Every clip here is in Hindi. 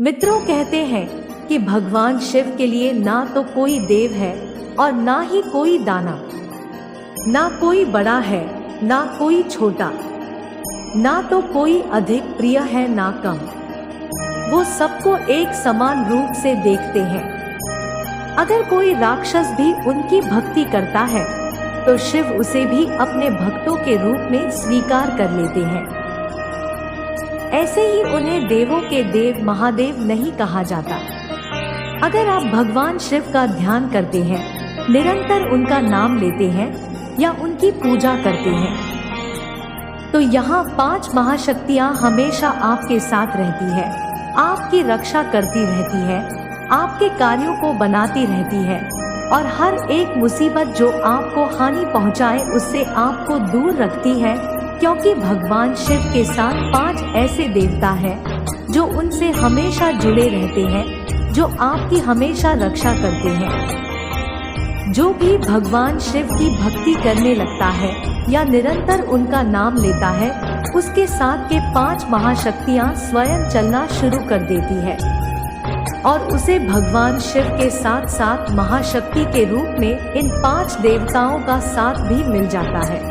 मित्रों, कहते हैं कि भगवान शिव के लिए ना तो कोई देव है और ना ही कोई दाना, ना कोई बड़ा है ना कोई छोटा, ना तो कोई अधिक प्रिय है ना कम। वो सबको एक समान रूप से देखते हैं। अगर कोई राक्षस भी उनकी भक्ति करता है तो शिव उसे भी अपने भक्तों के रूप में स्वीकार कर लेते हैं। ऐसे ही उन्हें देवों के देव महादेव नहीं कहा जाता। अगर आप भगवान शिव का ध्यान करते हैं, निरंतर उनका नाम लेते हैं या उनकी पूजा करते हैं, तो यहाँ 5 महाशक्तियाँ हमेशा आपके साथ रहती है, आपकी रक्षा करती रहती है, आपके कार्यों को बनाती रहती है और हर एक मुसीबत जो आपको हानि पहुँचाए उससे आपको दूर रखती है, क्योंकि भगवान शिव के साथ 5 ऐसे देवता हैं जो उनसे हमेशा जुड़े रहते हैं, जो आपकी हमेशा रक्षा करते हैं। जो भी भगवान शिव की भक्ति करने लगता है या निरंतर उनका नाम लेता है, उसके साथ के 5 महाशक्तियाँ स्वयं चलना शुरू कर देती है और उसे भगवान शिव के साथ साथ महाशक्ति के रूप में इन 5 देवताओं का साथ भी मिल जाता है।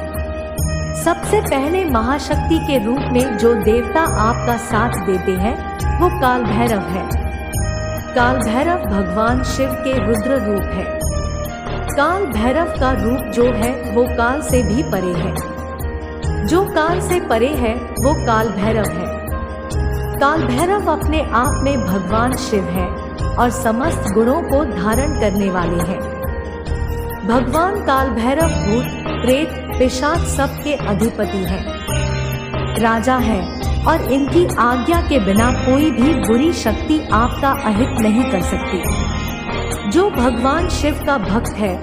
सबसे पहले महाशक्ति के रूप में जो देवता आपका साथ देते हैं वो काल भैरव है। काल भैरव भगवान शिव के रुद्र रूप है। काल भैरव का रूप जो है वो काल से भी परे है। जो काल से परे है वो काल भैरव है। काल भैरव अपने आप में भगवान शिव है और समस्त गुणों को धारण करने वाले हैं। भगवान काल भैरव भूत प्रेत पिशाच सबके अधिपति हैं, राजा है और इनकी आज्ञा के बिना कोई भी बुरी शक्ति आपका अहित नहीं कर सकती। जो भगवान शिव का भक्त है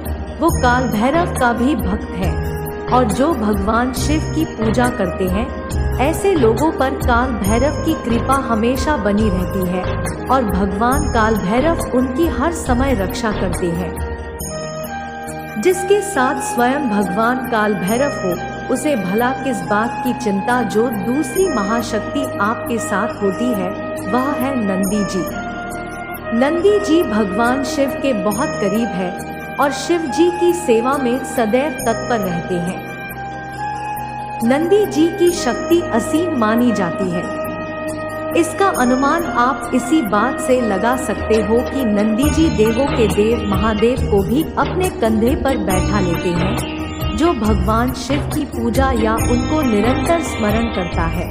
वो काल भैरव का भी भक्त है और जो भगवान शिव की पूजा करते हैं ऐसे लोगों पर काल भैरव की कृपा हमेशा बनी रहती है और भगवान काल भैरव उनकी हर समय रक्षा करते हैं। जिसके साथ स्वयं भगवान काल भैरव हो उसे भला किस बात की चिंता। जो दूसरी महाशक्ति आपके साथ होती है वह है नंदी जी। नंदी जी भगवान शिव के बहुत करीब है और शिव जी की सेवा में सदैव तत्पर रहते हैं। नंदी जी की शक्ति असीम मानी जाती है। इसका अनुमान आप इसी बात से लगा सकते हो कि नंदी जी देवों के देव महादेव को भी अपने कंधे पर बैठा लेते हैं। जो भगवान शिव की पूजा या उनको निरंतर स्मरण करता है,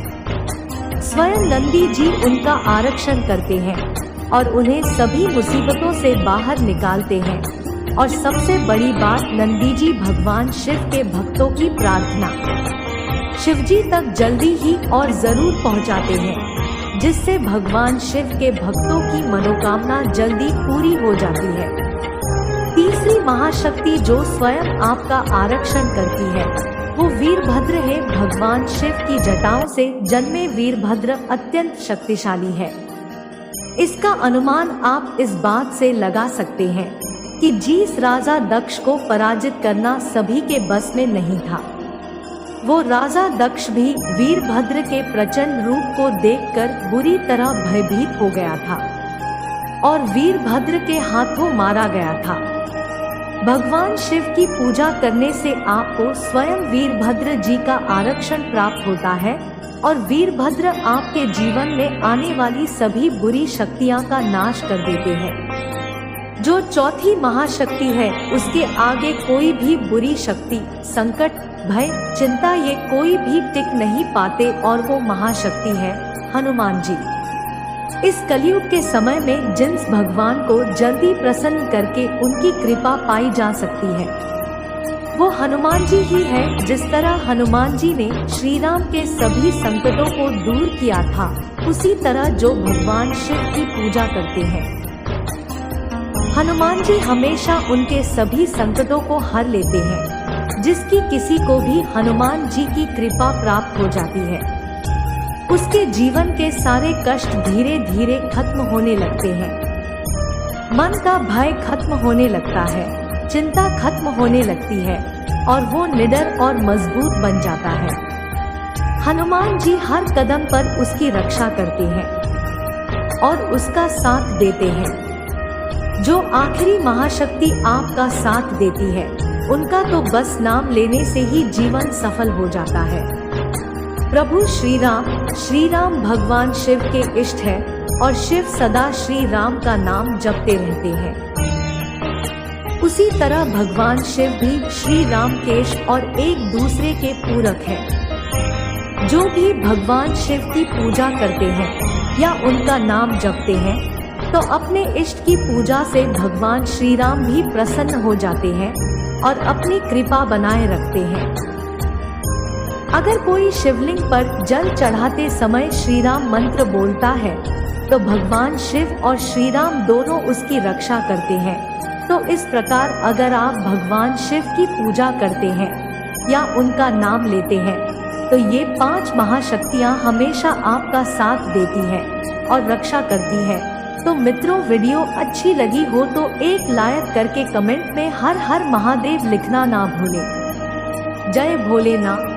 स्वयं नंदी जी उनका आरक्षण करते हैं और उन्हें सभी मुसीबतों से बाहर निकालते हैं। और सबसे बड़ी बात, नंदी जी भगवान शिव के भक्तों की प्रार्थना शिवजी तक जल्दी ही और जरूर पहुंचाते हैं, जिससे भगवान शिव के भक्तों की मनोकामना जल्दी पूरी हो जाती है। तीसरी महाशक्ति जो स्वयं आपका आरक्षण करती है वो वीरभद्र है। भगवान शिव की जटाओं से जन्मे वीरभद्र अत्यंत शक्तिशाली है। इसका अनुमान आप इस बात से लगा सकते हैं कि जिस राजा दक्ष को पराजित करना सभी के बस में नहीं था, वो राजा दक्ष भी वीरभद्र के प्रचंड रूप को देखकर बुरी तरह भयभीत हो गया था और वीरभद्र के हाथों मारा गया था। भगवान शिव की पूजा करने से आपको स्वयं वीरभद्र जी का आरक्षण प्राप्त होता है और वीरभद्र आपके जीवन में आने वाली सभी बुरी शक्तियां का नाश कर देते हैं। जो चौथी महाशक्ति है उसके आगे कोई भी बुरी शक्ति, संकट, भय, चिंता ये कोई भी टिक नहीं पाते और वो महाशक्ति है हनुमान जी। इस कलयुग के समय में जिस भगवान को जल्दी प्रसन्न करके उनकी कृपा पाई जा सकती है वो हनुमान जी ही है। जिस तरह हनुमान जी ने श्री राम के सभी संकटों को दूर किया था, उसी तरह जो भगवान शिव की पूजा करते हैं हनुमान जी हमेशा उनके सभी संकटों को हर लेते हैं। जिसकी किसी को भी हनुमान जी की कृपा प्राप्त हो जाती है उसके जीवन के सारे कष्ट धीरे धीरे खत्म होने लगते हैं। मन का भय खत्म होने लगता है, चिंता खत्म होने लगती है और वो निडर और मजबूत बन जाता है। हनुमान जी हर कदम पर उसकी रक्षा करते हैं। और उसका साथ देते हैं। जो आखिरी महाशक्ति आपका साथ देती है, उनका तो बस नाम लेने से ही जीवन सफल हो जाता है। प्रभु श्री राम भगवान शिव के इष्ट है और शिव सदा श्री राम का नाम जपते रहते हैं। उसी तरह भगवान शिव भी श्री राम के इष्ट और एक दूसरे के पूरक हैं। जो भी भगवान शिव की पूजा करते हैं या उनका नाम जपते हैं, तो अपने इष्ट की पूजा से भगवान श्री राम भी प्रसन्न हो जाते हैं और अपनी कृपा बनाए रखते हैं। अगर कोई शिवलिंग पर जल चढ़ाते समय श्री राम मंत्र बोलता है, तो भगवान शिव और श्री राम दोनों उसकी रक्षा करते हैं। तो इस प्रकार अगर आप भगवान शिव की पूजा करते हैं या उनका नाम लेते हैं, तो ये 5 महाशक्तियाँ हमेशा आपका साथ देती हैं और रक्षा करती हैं। तो मित्रों, वीडियो अच्छी लगी हो तो एक लाइक करके कमेंट में हर हर महादेव लिखना ना भूलें। जय भोलेनाथ।